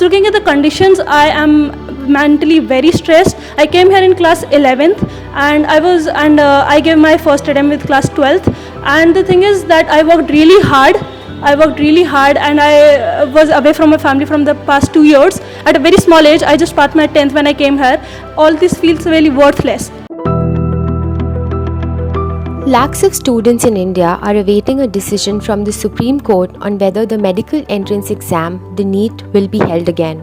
looking at the conditions, I am mentally very stressed. I came here in class 11th, and I gave my first attempt with class 12th. And the thing is that I worked really hard, and I was away from my family from the past 2 years. At a very small age, I just passed my 10th when I came here. All this feels really worthless. Lakhs of students in India are awaiting a decision from the Supreme Court on whether the medical entrance exam, the NEET, will be held again.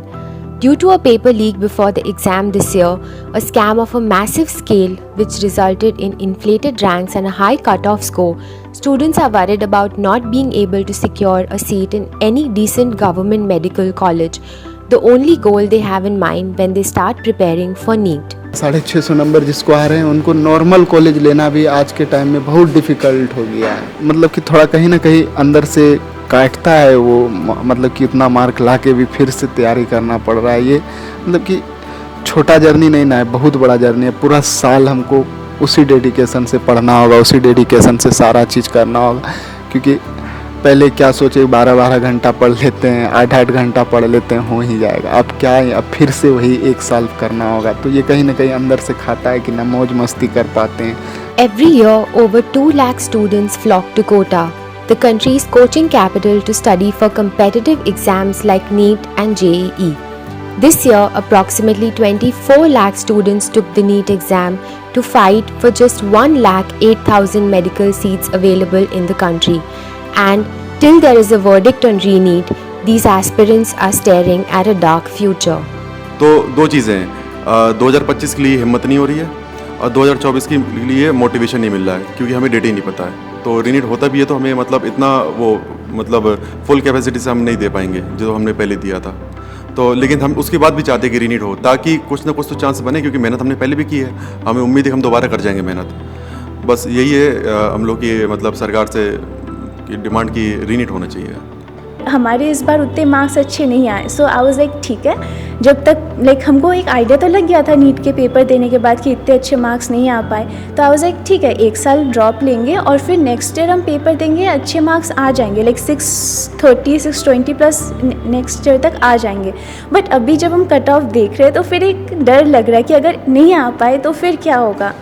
Due to a paper leak before the exam this year, a scam of a massive scale which resulted in inflated ranks and a high cutoff score, students are worried about not being able to secure a seat in any decent government medical college, the only goal they have in mind when they start preparing for NEET. 650 number जिसको आ रहे हैं उनको normal college लेना भी आज के time में बहुत डिफ़िकल्ट हो गया है। मतलब कि थोड़ा कहीं ना कहीं अंदर से काटता है वो, मतलब कि इतना मार्क ला के भी फिर से तैयारी करना पड़ रहा है। ये मतलब कि छोटा जर्नी नहीं ना है, बहुत बड़ा जर्नी है। पूरा साल हमको उसी डेडिकेशन से पढ़ना होगा, उसी डेडिकेशन से सारा चीज़ करना होगा। क्योंकि पहले क्या सोचे 12-12 घंटा पढ़ लेते हैं, 8-8 घंटा पढ़ लेते हैं, हो ही जाएगा। अब क्या है, अब फिर से वही एक साल करना होगा। तो ये कहीं ना कहीं अंदर से खाता है कि ना मौज मस्ती कर पाते हैं। Every year, over 2 lakh students flock to Kota, the country's coaching capital, to study for competitive exams like NEET and JEE. This year, approximately 24 lakh students took the NEET exam to fight for just 1,08,000 medical seats available in the country. And till there is a verdict on re-NEET, these aspirants are staring at a dark future. तो दो चीज़ें हैं, 2025 के लिए हिम्मत नहीं हो रही है और 2024 के लिए मोटिवेशन नहीं मिल रहा है, क्योंकि हमें डेट ही नहीं पता है। तो रीनीट होता भी है तो हमें मतलब इतना वो मतलब फुल कैपेसिटी से हम नहीं दे पाएंगे जो हमने पहले दिया था। तो लेकिन हम उसके बाद भी चाहते हैं कि रीनीट हो, ताकि कुछ ना कुछ तो चांस बने, क्योंकि मेहनत हमने पहले भी की है। हमें उम्मीद है हम दोबारा कर जाएंगे मेहनत। बस यही है हम लोग की मतलब सरकार से डिमांड की रीनीट होना चाहिए। हमारे इस बार उतने मार्क्स अच्छे नहीं आए, सो आई वाज लाइक ठीक है। जब तक हमको एक आइडिया तो लग गया था नीट के पेपर देने के बाद कि इतने अच्छे मार्क्स नहीं आ पाए, तो आई वाज लाइक ठीक है, 1 साल ड्रॉप लेंगे और फिर नेक्स्ट ईयर हम पेपर देंगे, अच्छे मार्क्स आ जाएंगे, 630 620 प्लस नेक्स्ट ईयर तक आ जाएंगे। बट अभी जब हम कट ऑफ देख रहे हैं तो फिर एक डर लग रहा है कि अगर नहीं आ पाए तो फिर क्या होगा।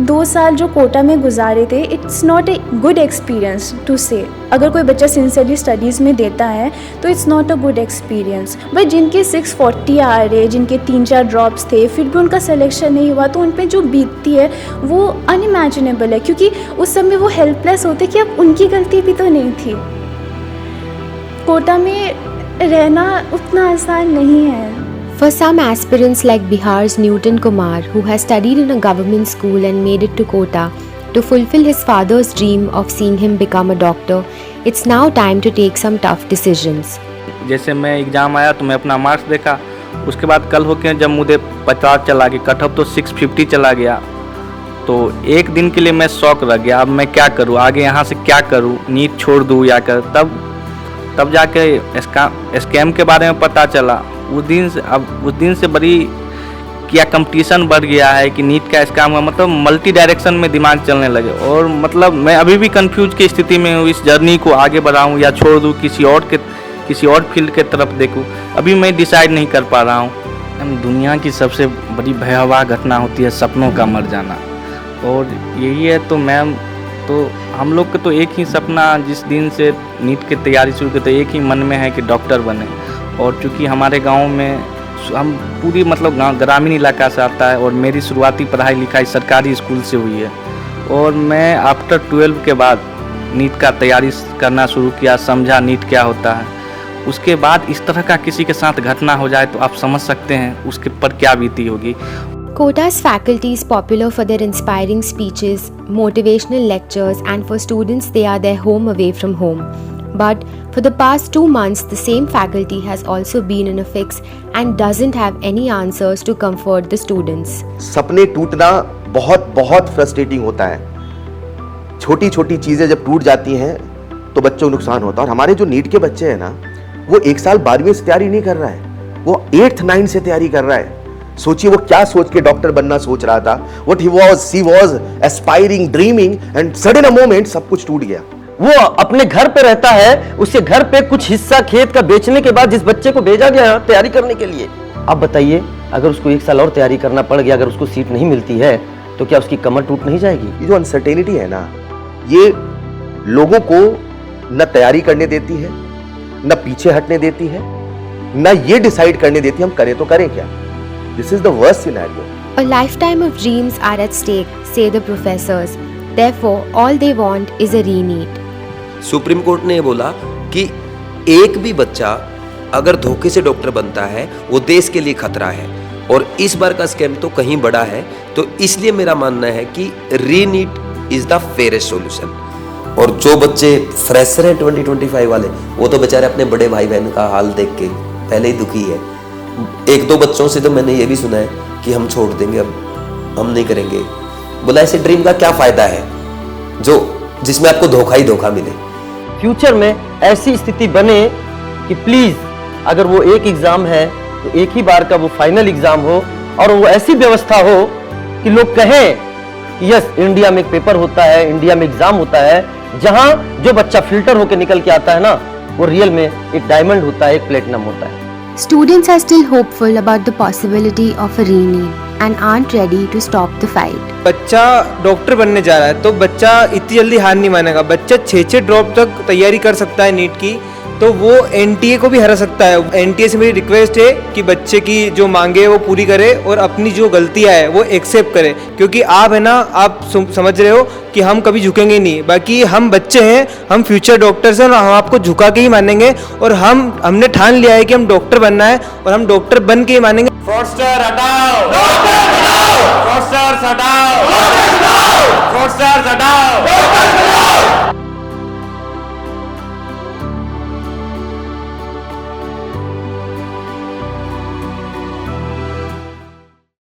2 साल जो कोटा में गुजारे थे, it's not a good experience to say. अगर कोई बच्चा सिंसियरली स्टडीज़ में देता है तो it's not a good experience. But जिनके 640 आ रहे, जिनके 3-4 ड्रॉप्स थे, फिर भी उनका सिलेक्शन नहीं हुआ, तो उन पे जो बीतती है वो अनइमेजिनेबल है, क्योंकि उस समय वो हेल्पलेस होते कि अब उनकी गलती भी तो नहीं थी। कोटा में रहना उतना आसान नहीं है। For some aspirants like Bihar's Newton Kumar, who has studied in a government school and made it to Kota to fulfill his father's dream of seeing him become a doctor, it's now time to take some tough decisions. जैसे मैं exam आया तो मैं अपना marks देखा, उसके बाद कल होके जब मुझे पता चला कि कट ऑफ तो 650 चला गया, तो एक दिन के लिए मैं शॉक रह गया। अब मैं क्या करूँ, आगे यहाँ से क्या करूँ, नीट छोड़ दूँ या कर। तब जाके स्कैम के बारे में पता चला। उस दिन से बड़ी क्या कंपटीशन बढ़ गया है कि नीट का स्कैम हुआ, मतलब मल्टी डायरेक्शन में दिमाग चलने लगे। और मतलब मैं अभी भी कंफ्यूज की स्थिति में हूँ, इस जर्नी को आगे बढ़ाऊँ या छोड़ दूँ, किसी और फील्ड के तरफ देखूँ, अभी मैं डिसाइड नहीं कर पा रहा हूँ। दुनिया की सबसे बड़ी भयावह घटना होती है सपनों का मर जाना, और यही है। तो हम लोग का तो एक ही सपना, जिस दिन से नीट की तैयारी शुरू की, तो एक ही मन में है कि डॉक्टर बने। और चूँकि हमारे गांव में हम पूरी मतलब ग्रामीण इलाका से आता है, और मेरी शुरुआती पढ़ाई लिखाई सरकारी स्कूल से हुई है, और मैं आफ्टर 12 के बाद नीट का तैयारी करना शुरू किया, समझा नीट क्या होता है। उसके बाद इस तरह का किसी के साथ घटना हो जाए तो आप समझ सकते हैं उसके पर क्या बीती होगी। Kota's faculty is popular for their inspiring speeches, motivational lectures, and for students they are their home away from home. But for the past 2 months, the same faculty has also been in a fix and doesn't have any answers to comfort the students. सपने टूटना बहुत frustrating होता है। छोटी छोटी चीज़ें जब टूट जाती हैं तो बच्चों को नुकसान होता है। और हमारे जो नीट के बच्चे हैं ना, वो 1 साल 12वीं से तैयारी नहीं कर रहा है, वो 8th 9th से तैयारी कर रहा है। सोचिए वो क्या सोच के डॉक्टर बनना सोच रहा था, what he was aspiring, dreaming, and sudden a moment सब कुछ टूट गया। वो अपने घर पे रहता है, उसके घर पे कुछ हिस्सा खेत का बेचने के बाद जिस बच्चे को भेजा गया तैयारी करने के लिए, अब बताइए अगर उसको 1 साल और तैयारी करना पड़ गया, अगर उसको सीट नहीं मिलती है तो क्या उसकी कमर टूट नहीं जाएगी? ये जो अनसर्टेनिटी है ना, ये लोगों को न तैयारी करने देती है, न पीछे हटने देती है, न ये डिसाइड करने देती है हम करें तो करें क्या। This is the worst scenario. A lifetime of dreams are at stake, say the professors. Therefore, all they want is a re-NEET. Supreme court ने ये बोला कि एक भी बच्चा अगर धोखे से डॉक्टर बनता है वो देश के लिए खतरा है, और इस बार का स्कैम तो कहीं बड़ा है। तो इसलिए मेरा मानना है कि री-नीट इज द फेयरेस्ट सॉल्यूशन। और जो बच्चे फ्रेशर हैं 2025 वाले, वो तो बेचारे अपने बड़े भाई बहन का हाल देख के पहले ही दुखी है। 1-2 बच्चों से तो मैंने ये भी सुना है कि हम छोड़ देंगे, अब हम नहीं करेंगे। बोला ऐसे ड्रीम का क्या फायदा है जो जिसमें आपको धोखा ही धोखा मिले। फ्यूचर में ऐसी स्थिति बने कि प्लीज अगर वो एक एग्जाम है तो एक ही बार का वो फाइनल एग्जाम हो, और वो ऐसी व्यवस्था हो कि लोग कहें कि यस, इंडिया में एक पेपर होता है, इंडिया में एग्जाम होता है, जहां जो बच्चा फिल्टर होकर निकल के आता है ना, वो रियल में एक डायमंड होता है, एक प्लेटिनम होता है। Students are still hopeful about the possibility of a re-NEET and aren't ready to stop the fight. बच्चा डॉक्टर बनने जा रहा है तो बच्चा इतनी जल्दी हार नहीं मानेगा। बच्चा 6 ड्रॉप तक तैयारी कर सकता है नीट की, तो वो एनटीए को भी हरा सकता है। एनटीए से मेरी रिक्वेस्ट है कि बच्चे की जो मांगे वो पूरी करे और अपनी जो गलतियां है वो एक्सेप्ट करे, क्योंकि आप है ना, आप समझ रहे हो कि हम कभी झुकेंगे नहीं। बाकी हम बच्चे हैं, हम फ्यूचर डॉक्टर्स हैं और हम आपको झुका के ही मानेंगे, और हमने ठान लिया है कि हम डॉक्टर बनना है और हम डॉक्टर बन के ही मानेंगे। फ्रॉडस्टर हटाओ, फ्रॉडस्टर हटाओ, फ्रॉडस्टर हटाओ।